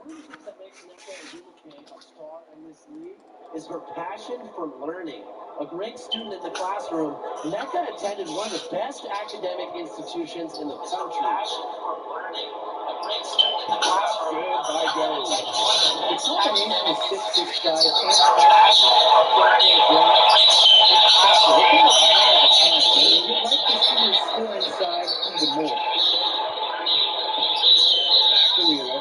One of the things that makes Nneka a star in this league is her passion for learning. A great student in the classroom, Nneka attended one of the best academic institutions in the country. Passion for learning. A great student in the classroom. Good by Gary. The combination of 6'6" guys and passion for learning. It's special. It feels one at a time. And you'd like to see your skill inside even more. Back to Wheeler.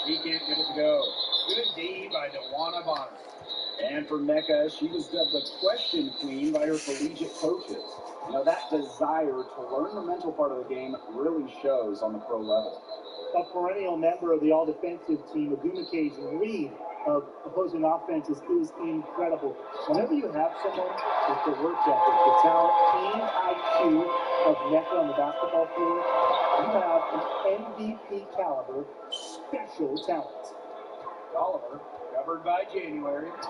He can't get it to go. Good D by DeWanna Bonner. And for Nneka, she was dubbed the question queen by her collegiate coaches. You know, that desire to learn the mental part of the game really shows on the pro level. A perennial member of the all-defensive team, Ogumeke's read of opposing offenses is incredible. Whenever you have someone with the work ethic, the talent, and IQ of Nneka on the basketball floor, you have an MVP caliber special talent. Oliver, covered by January. And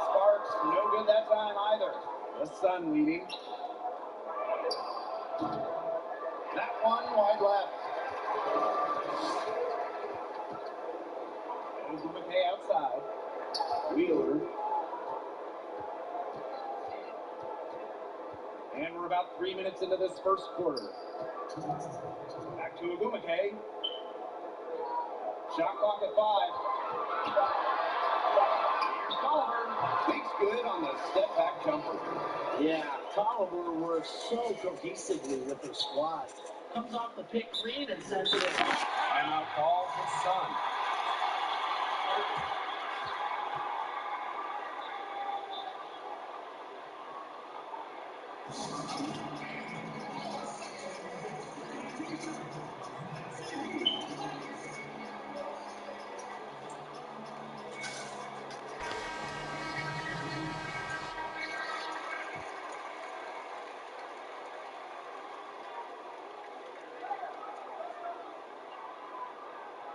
Sparks, no good that time either. The Sun leading. That one wide left. There's McKay outside. Wheeler. And we're about 3 minutes into this first quarter. Back to Ogumake. Shot clock at 5. Here's Oliver. Makes good on the step-back jumper. Yeah, Tolliver works so cohesively with her squad. Comes off the pick green and sends it in. Timeout call for Sun.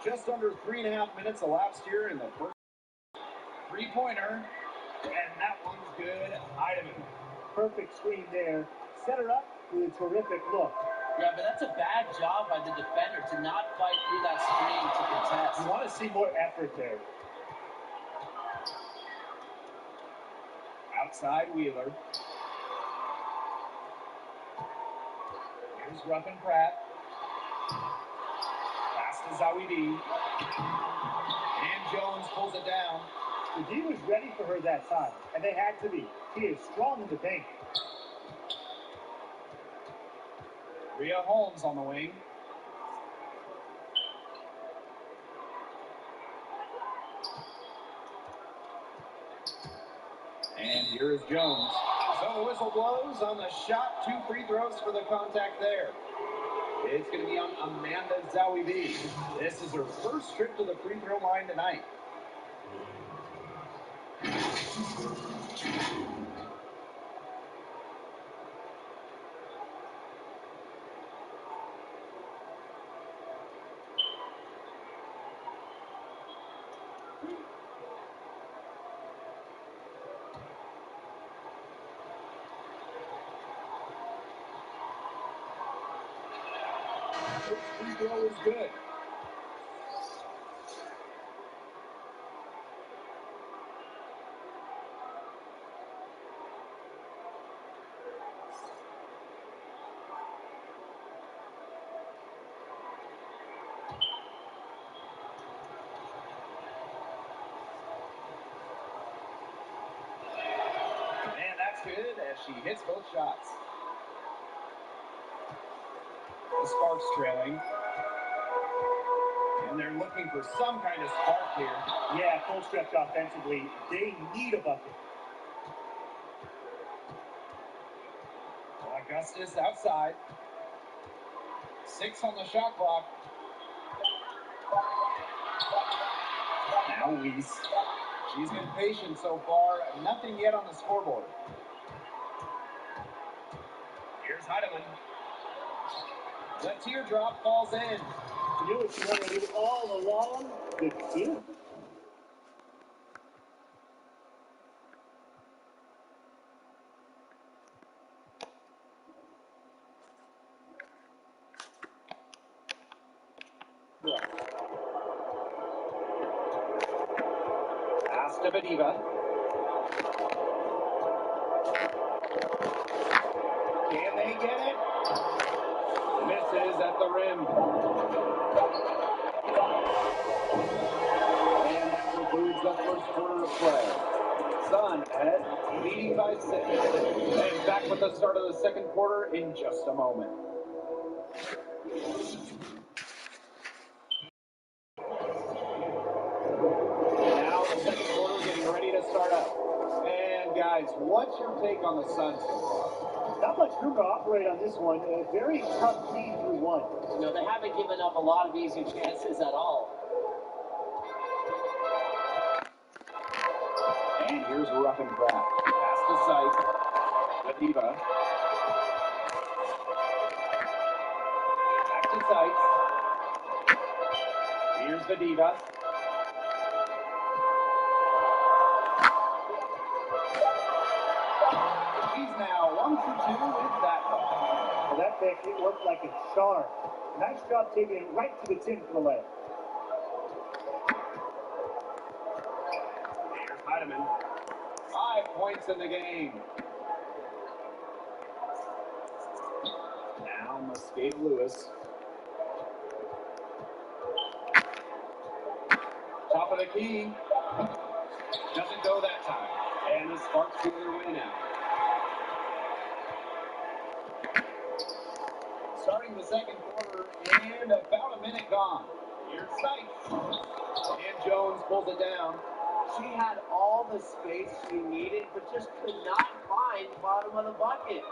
Just under 3.5 minutes elapsed here in the first three-pointer, and that one's good. Heidemann. Perfect screen there. Set her up with a terrific look. Yeah, but that's a bad job by the defender to not fight through that screen to contest. You want to see more effort there. Outside Wheeler. Here's Ruffin Pratt. Pass to Zawidi. And Jones pulls it down. The D was ready for her that time, and they had to be. She is strong in the paint. Rhea Holmes on the wing. And here is Jones. So the whistle blows on the shot. 2 free throws for the contact there. It's going to be on Amanda Zawibi. This is her first trip to the free throw line tonight. First free throw is good. And that's good as she hits both shots. The Sparks trailing. And they're looking for some kind of spark here. Yeah, full stretch offensively. They need a bucket. Augustus outside. 6 on the shot clock. Now Weiss. She's been patient so far. Nothing yet on the scoreboard. Here's Heidemann. The teardrop falls in. To do what you want to do all along, the team. Pass to Bediva. Can they get it? Misses at the rim. And that concludes the first quarter of play. Sun ahead, leading by 6. And back with the start of the second quarter in just a moment. Now the second quarter getting ready to start up. And guys, what's your take on the Suns so far? Not much room to operate on this one. A very tough lead through one. You know, they haven't given up a lot of easy chances at all. And here's Ruffin Pratt. Pass to Sight. Bediva. Back to Sight. Here's Bediva. He's now 1 for 2 with that one. Well, that pick, it worked like a charm. Nice job taking it right to the tin for the layup. Here's Heidemann. 5 points in the game. Now Mosqueda Lewis. Top of the key. Doesn't go that time. And the Sparks pull their way now. Starting the second quarter and about a minute gone. Here's Sykes. And Jones pulls it down. She had all the space she needed, but just could not find the bottom of the bucket.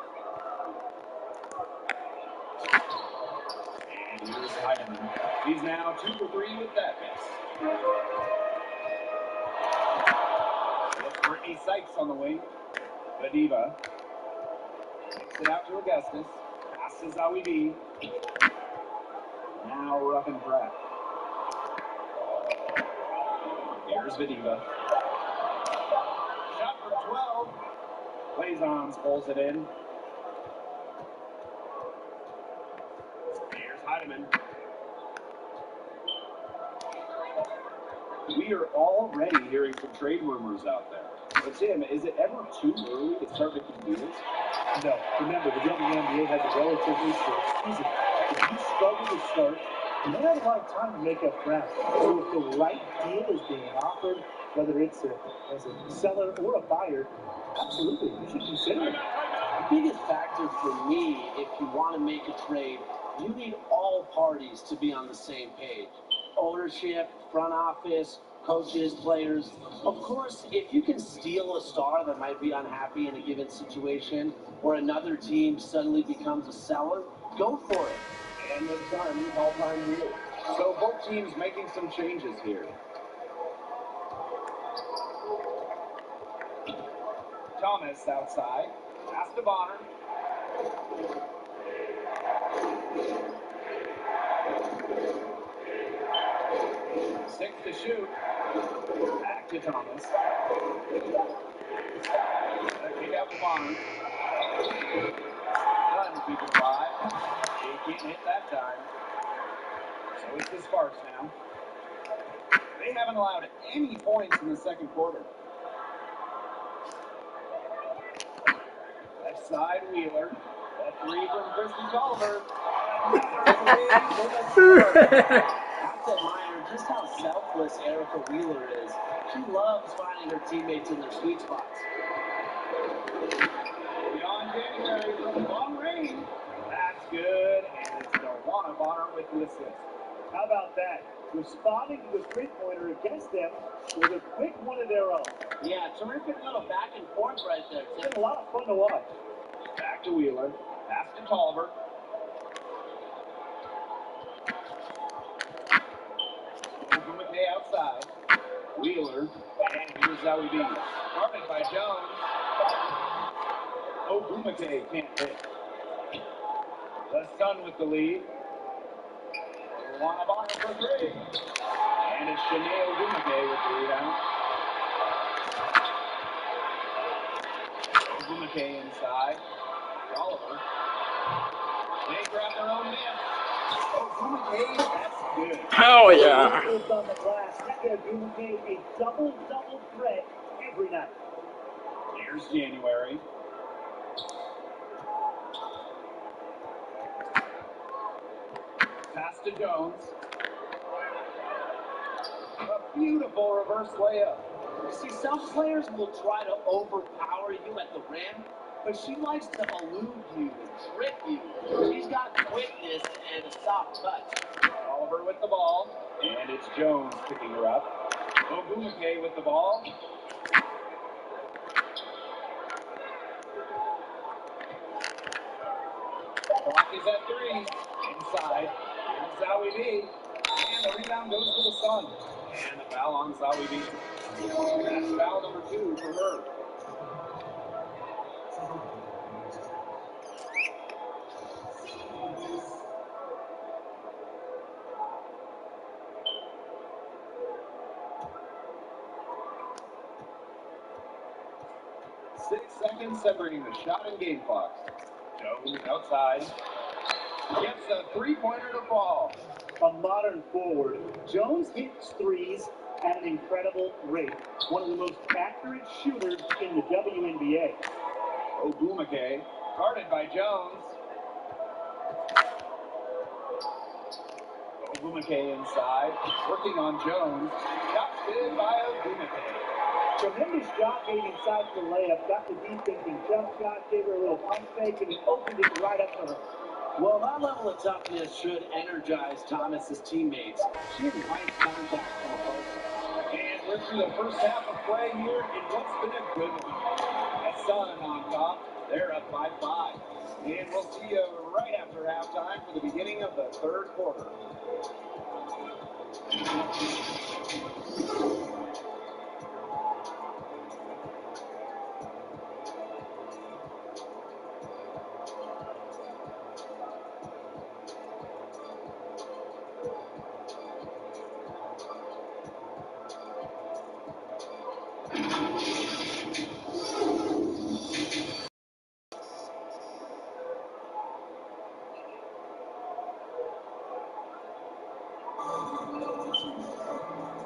And here's Heidemann. He's now 2 for 3 with that miss. With Brittany Sykes on the wing. Badiva. Kicks it out to Augustus. Pass to Zawi B. Now rough and draft. Here's Badiva. Shot from 12. Blazons pulls it in. Here's Heidemann. We are already hearing some trade rumors out there. But Tim, is it ever too early to start making deals? No. Remember, the WNBA has a relatively short season. If you struggle to start, you may have a lot of time to make up ground. So if the right deal is being offered, whether it's as a seller or a buyer, absolutely, you should consider it. The biggest factor for me, if you want to make a trade, you need all parties to be on the same page. Ownership, front office, coaches, players. Of course, if you can steal a star that might be unhappy in a given situation, or another team suddenly becomes a seller, go for it. And the Suns all-time rule. So both teams making some changes here. Thomas outside. Pass to Bonner. Six to shoot. Back to Thomas. Kick out to Bonner. Suns keep it alive. He can't hit that time. So it's the Sparks now. They haven't allowed any points in the second quarter. Left side, Wheeler. That three from Kristen Tolliver. Have to admire just how selfless Erica Wheeler is. She loves finding her teammates in their sweet spots. Beyond January from long range. That's good, and it's Delwana Bonner with the assist. How about that? Responding to the three-pointer against them with a quick one of their own. Yeah, terrific little back and forth right there, It's Tim. been a lot of fun to watch. Back to Wheeler. Pass to Tolliver. McKay outside. Wheeler. And here's Zowie B. Guarded by Jones. McKay can't hit. The Sun with the lead. Delwana Bonner for three. And it's Shanae McKay with the rebound. McKay inside. Oliver. They grab their own miss. That's good. Hell yeah. On the glass, Gumake a double threat every night. Here's January. Pass to Jones. A beautiful reverse layup. You see, some players will try to overpower you at the rim, but she likes to elude you and trick you. She's got quickness and a soft touch. Oliver with the ball, and it's Jones picking her up. Ogumake with the ball. Clock is at 3. Inside. Here's Zowie B. And the rebound goes to the Sun. And the foul on Zowie B. That's foul number 2 for her. Seconds separating the shot and game clock. Jones outside. Gets a three-pointer to fall. A modern forward, Jones hits threes at an incredible rate. One of the most accurate shooters in the WNBA. Ogumake, guarded by Jones. Ogumake inside, working on Jones. Shot good by Ogumake. Tremendous job getting inside for the layup. Got the deep thinking jump shot, gave her a little pump fake, and he opened it right up for her. Well, that level of toughness should energize Thomas's teammates. She invites contact from the post. And we're through the first half of play here in what's been a good one. That's Sun on top. They're up by 5. And we'll see you right after halftime for the beginning of the third quarter.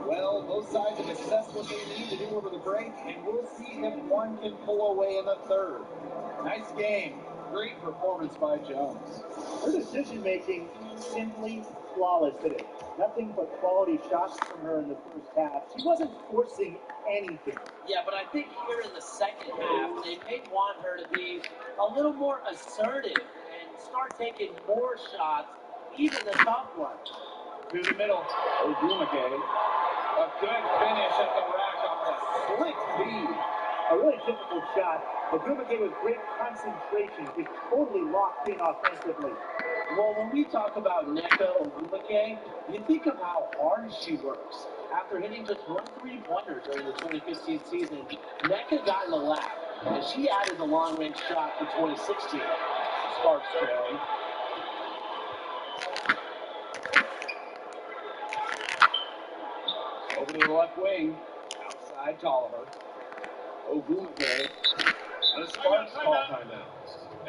Well, both sides have assessed what they need to do over the break, and we'll see if one can pull away in the third. Nice game. Great performance by Jones. Her decision-making simply flawless today. Nothing but quality shots from her in the first half. She wasn't forcing anything. Yeah, but I think here in the second half, they may want her to be a little more assertive and start taking more shots, even the tough ones. To the middle, Ogumake. A good finish at the rack off a slick feed. A really difficult shot. Ogumake with great concentration. He totally locked in offensively. Well, when we talk about Nneka Ogumake, you think of how hard she works. After hitting just 1 3-pointer during the 2015 season, Nneka got in the lap, and she added the long-range shot for 2016. Sparks trailing. Over to the left wing. Outside Tolliver. Ogumake. The Sparks call timeout.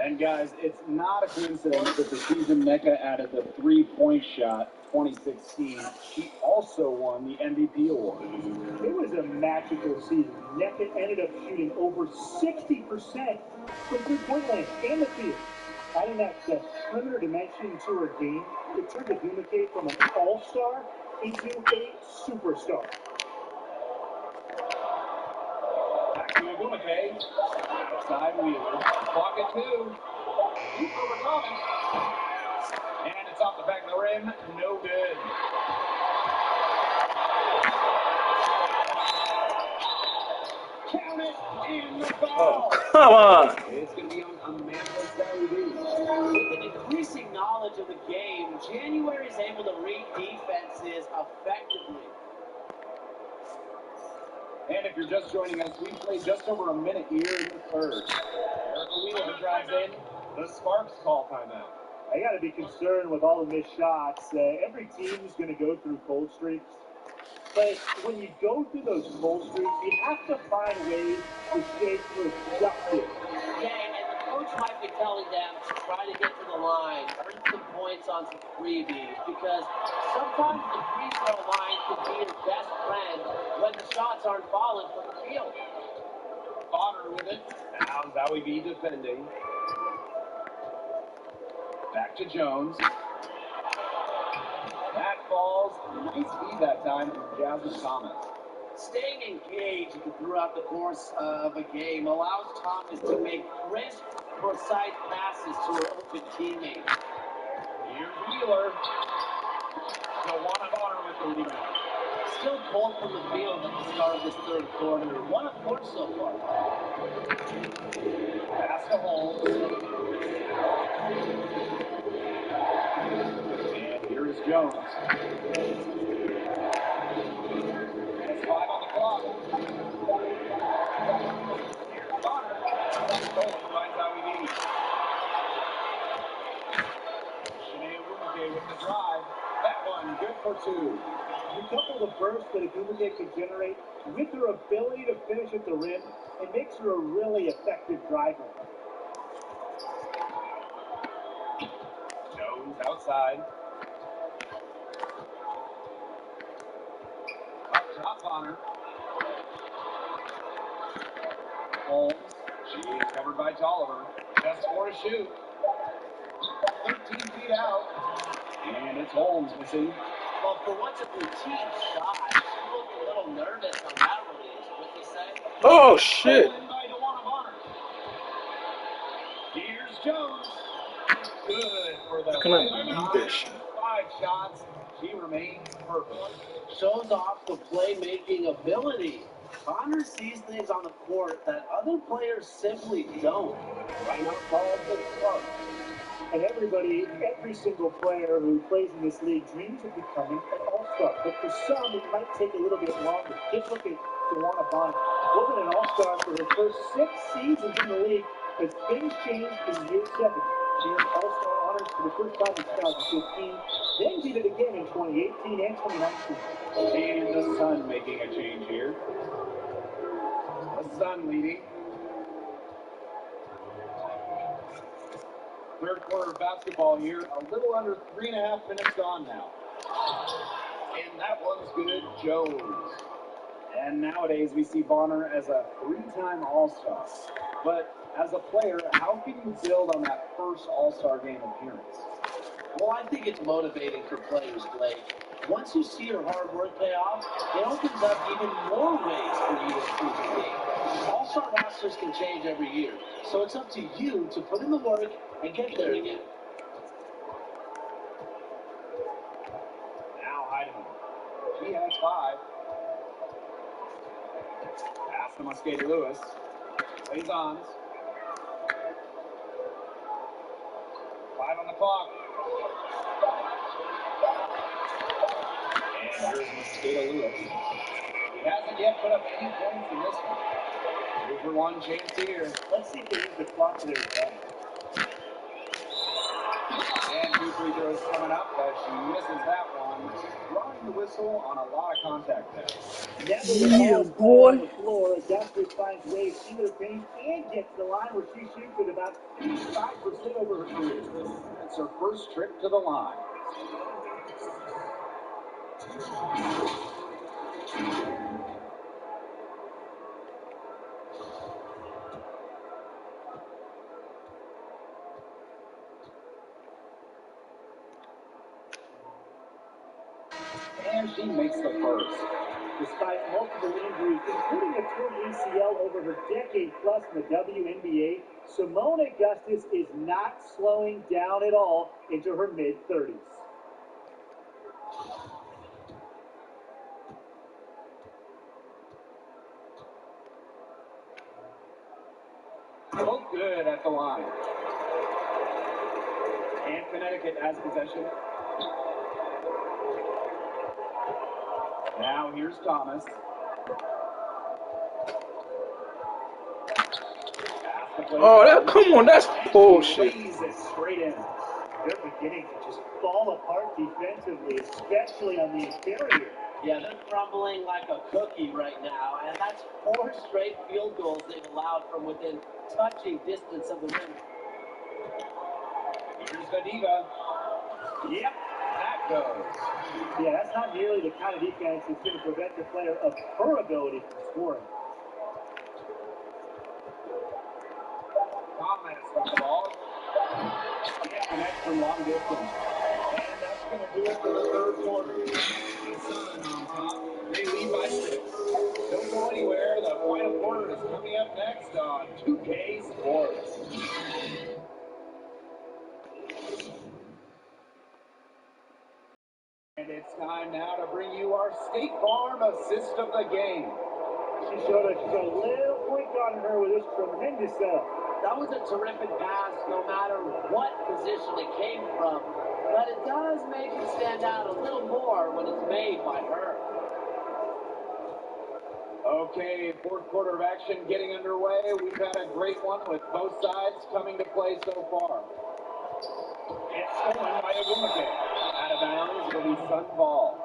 And guys, it's not a coincidence that the season Nneka added the 3-point shot 2016. She also won the MVP award. It was a magical season. Nneka ended up shooting over 60% from three-point land and the field. Adding that perimeter dimension to her game, it turned Ogumake from an all-star into a superstar. Back to Ogumake. Outside Wheeler. Clock at 2. Deep over Thomas. And it's off the back of the rim. No good. Count it in the ball. Oh, come on. It's going to be on Amanda WNBA. With an increasing knowledge of the game, January is able to read defenses effectively. And if you're just joining us, we played just over a minute here in the third. Erica Wheeler drives in. The Sparks call timeout. I got to be concerned with all the missed shots. Every team is going to go through cold streaks. But when you go through those cold streaks, you have to find ways to stay productive. Yeah, and the coach might be telling them to try to get to the line, earn some points on some freebies, because sometimes the free throw line can be your best friend when the shots aren't falling from the field. Bonner with it. Now Zowie B defending. Back to Jones. That falls. Nice feed that time from Jasmine Thomas. Staying engaged throughout the course of a game allows Thomas to make crisp, precise passes to her open teammates. Here's Wheeler. Joanna Bonner with the rebound. Still cold from the field at the start of this third quarter. 1 of 4 so far. Pass to Holmes. And here is Jones. It's 5 on the clock. Here's Bonner. Stolen by Zowie B. Shanae Ogumake with the drive. That one good for 2. You couple the burst that Ogumake can generate with her ability to finish at the rim, it makes her a really effective driver. Jones outside. Up top Bonner. Holmes. She is covered by Tolliver. Just 4 to shoot. 13 feet out. And it's Holmes missing. Well, for what's a routine shot, she looked a little nervous on that release. What you say? Oh shit! Here's Jones. Good for the How can I beat that shit? 5 shots. She remains perfect. Shows off the playmaking ability. Bonner sees things on the court that other players simply don't. Right up calls the spark. And every single player who plays in this league dreams of becoming an all-star. But for some, it might take a little bit longer. Just look at Tawana Bonner. Wasn't an all-star for her first 6 seasons in the league, as things changed in year 7. She earned all-star honors for the first time in 2015, then did it again in 2018 and 2019. And the Sun making a change here. The Sun leading. Third quarter of basketball here. A little under 3.5 minutes gone now. And that one's good. Jones. And nowadays we see Bonner as a 3-time All-Star. But as a player, how can you build on that first All-Star game appearance? Well, I think it's motivating for players, Blake. Once you see your hard work pay off, it opens up even more ways for you to improve the game. All-star rosters can change every year, so it's up to you to put in the work and get there again. Now Heidemann. She has 5. Pass to Mosqueda Lewis. Plays on. 5 on the clock. And here's Mosqueda Lewis. He hasn't yet put up any points in this one. 2 for 1 chance here. Let's see if they use the clock to their advantage. And 2 free throws coming up as she misses that one. Drawing the whistle on a lot of contact there. Never the ball on the floor. Augustus finds ways into the paint and gets the line where she shoots at about 85% over her career. That's her first trip to the line. And she makes the first. Despite multiple injuries, including a torn ACL over her decade-plus in the WNBA, Simone Augustus is not slowing down at all into her mid-30s. Both good at the line. And Connecticut has possession. Now here's Thomas. Oh, that come on, that's bullshit. Straight in. They're beginning to just fall apart defensively, especially on the interior. Yeah, they're crumbling like a cookie right now, and that's 4 straight field goals they've allowed from within touching distance of the rim. Here's Vadiva. Yep, that goes. Yeah, that's not nearly the kind of defense that's going to prevent the player of her ability from scoring. Thomas with the ball. Can't connect from long distance. And that's going to do it for the third quarter. The Sun on top. They lead by 6. Don't go anywhere. The final quarter is coming up next on 2K Sports. And it's time now to bring you our State Farm assist of the game. She showed us she's a little point guard in her with this tremendous setup. That was a terrific pass, no matter what position it came from. But it does make it stand out a little more when it's made by her. Okay, fourth quarter of action getting underway. We've had a great one with both sides coming to play so far. It's stolen by Agumake. Out of bounds, it'll be Sun ball.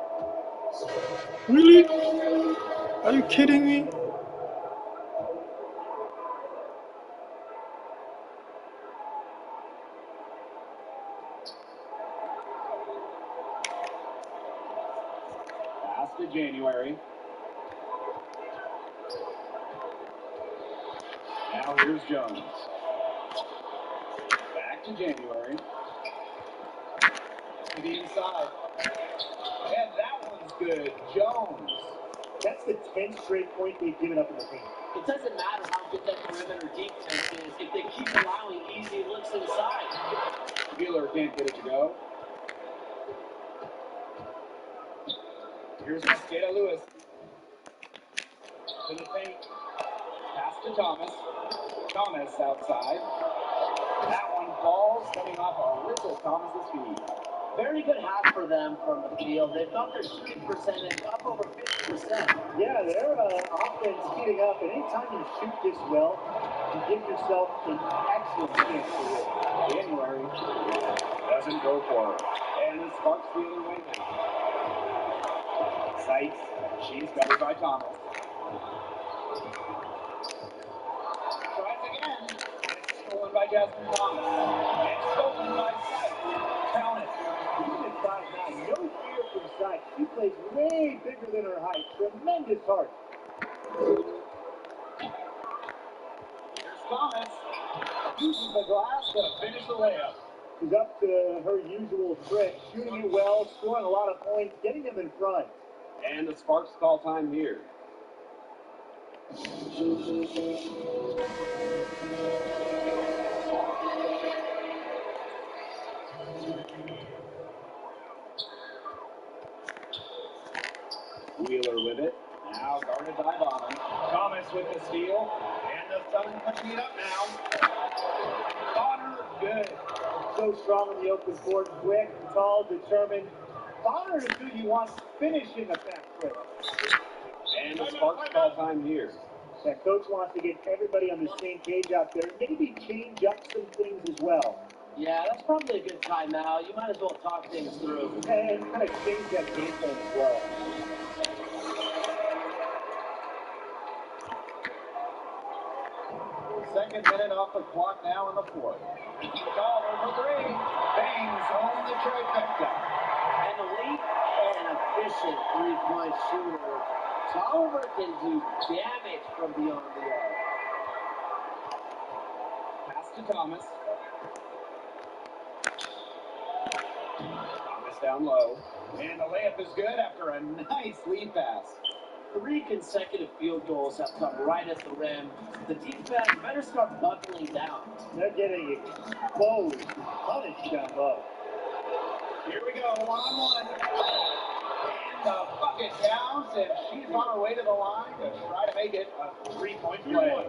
Really? Are you kidding me? Pass to January. Now here's Jones. Back to January. To the inside. And that one's good. Jones. That's the 10th straight point they've given up in the paint. It doesn't matter how good that perimeter defense is if they keep allowing easy looks inside. Wheeler can't get it to go. Here's Mosqueda Lewis. To the paint. Pass to Thomas. Thomas outside. That one falls, coming off a whistle. Thomas's feet. Very good half for them from the field. They've got their shooting percentage up over 50%. Yeah, their offense heating up, and anytime you shoot this well, you give yourself an excellent chance to win. January doesn't go for her. And the Sparks the other way now. Sights. She's covered by Thomas. Tries again. It's stolen by Jasmine Thomas. And stolen by Sights. Count it. Even at 5'9", no fear from sight. She plays way bigger than her height. Tremendous heart. Here's Thomas. Uses the glass to finish the layup. She's up to her usual trick, shooting it well, scoring a lot of points, getting them in front. And the Sparks call time here. Wheeler with it. Now guarded by Bauman. Thomas with the steal. And the Sun punching it up now. Bonner, good. So strong in the open court, quick, tall, determined. Bonner is who you want to finish in the fast break. And the Sparks call time here. That coach wants to get everybody on the same page out there. Maybe change up some things as well. Yeah, that's probably a good timeout. You might as well talk things through. And kind of change that game plan as well. Second minute off the clock now in the fourth. Dollar for three. Bangs home the trifecta. An elite and efficient three-point shooter. Tolliver can do damage from beyond the arc. Pass to Thomas. Thomas down low. And the layup is good after a nice lead pass. 3 consecutive field goals have come right at the rim. The defense better start buckling down. They're getting exposed, punished down low. Here we go, one-on-one. And the bucket counts, and she's on her way to the line to try to make it a three-point play.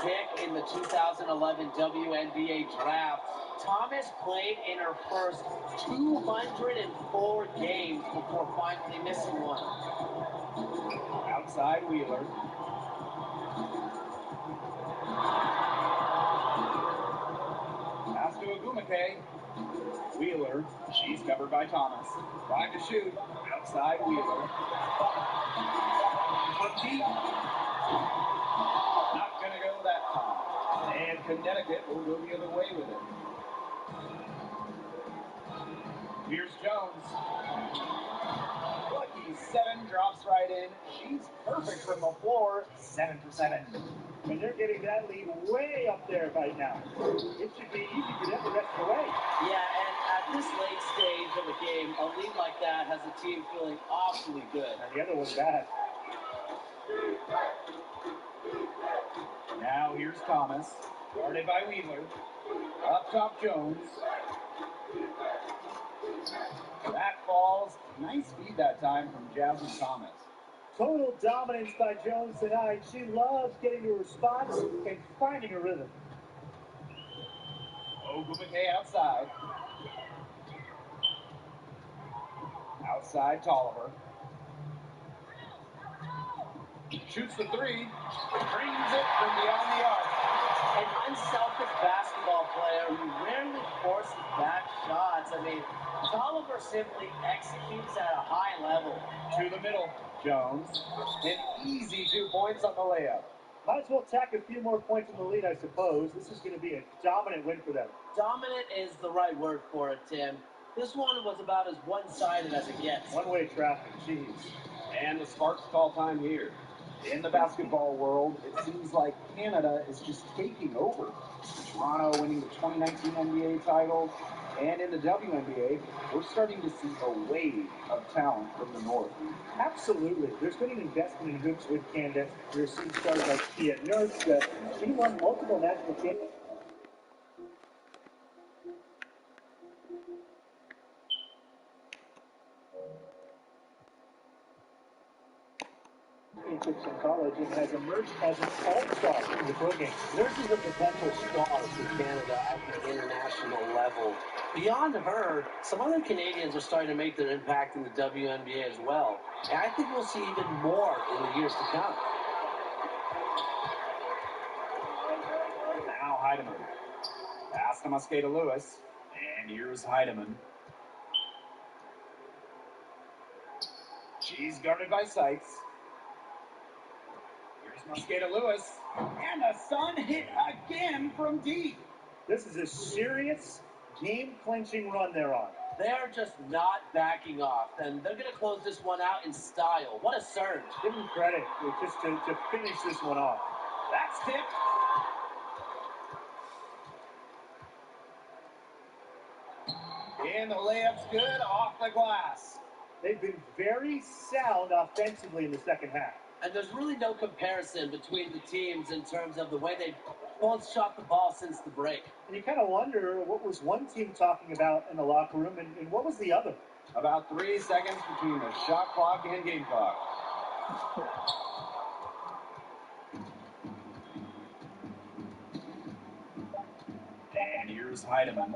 Pick in the 2011 WNBA draft. Thomas played in her first 204 games before finally missing one. Outside Wheeler. Pass to Agumake. Wheeler, she's covered by Thomas. 5 to shoot. Outside Wheeler. Hunty. Not gonna go that time. And Connecticut will go the other way with it. Here's Jones. Lucky 7 drops right in. She's perfect from the floor. 7 for 7. And they're getting that lead way up there right now. It should be easy for them the rest of the way. Yeah, and at this late stage of a game, a lead like that has a team feeling awfully good. And the other one's bad. Now here's Thomas. Guarded by Wheeler. Up top Jones. That falls. Nice feed that time from Jasmine Thomas. Total dominance by Jones tonight. She loves getting to her spots and finding a rhythm. Ogumake outside. Outside Tolliver. Shoots the 3. Brings it from beyond the arc. An unselfish basketball player who rarely forces back shots. I mean, Tolliver simply executes at a high level. To the middle, Jones. An easy 2 points on the layup. Might as well tack a few more points in the lead, I suppose. This is going to be a dominant win for them. Dominant is the right word for it, Tim. This one was about as one-sided as it gets. One-way traffic, jeez. And the Sparks call time here. In the basketball world, it seems like Canada is just taking over. Toronto winning the 2019 NBA title, and in the WNBA, we're starting to see a wave of talent from the North. Absolutely. There's been an investment in hoops with Canada. We're seeing stars like Kia Nurse. She won multiple national championships in college and has emerged as an all-star in the pro game. Nurse is a potential star for Canada at the international level. Beyond her, some other Canadians are starting to make their impact in the WNBA as well. And I think we'll see even more in the years to come. Now Heidemann. Pass to Mosqueda Lewis. And here's Heidemann. She's guarded by Sykes. Here's Mosqueda Lewis. And the Sun hit again from deep. This is a serious game-clinching run they're on. They're just not backing off, and they're going to close this one out in style. What a surge. Give them credit just to finish this one off. That's tipped. And the layup's good off the glass. They've been very sound offensively in the second half. And there's really no comparison between the teams in terms of the way they both shot the ball since the break. And you kind of wonder what was one team talking about in the locker room and what was the other? About 3 seconds between the shot clock and game clock. And here's Heidemann.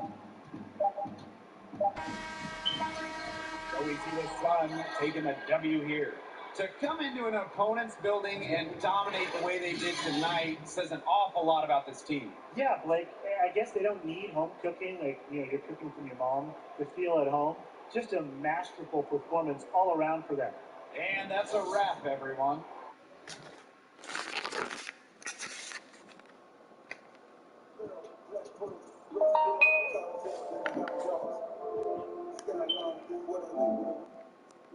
So we see the Sun taking a W here. To come into an opponent's building and dominate the way they did tonight says an awful lot about this team. Yeah, Blake, I guess they don't need home cooking, like, you're cooking from your mom, to feel at home. Just a masterful performance all around for them. And that's a wrap, everyone.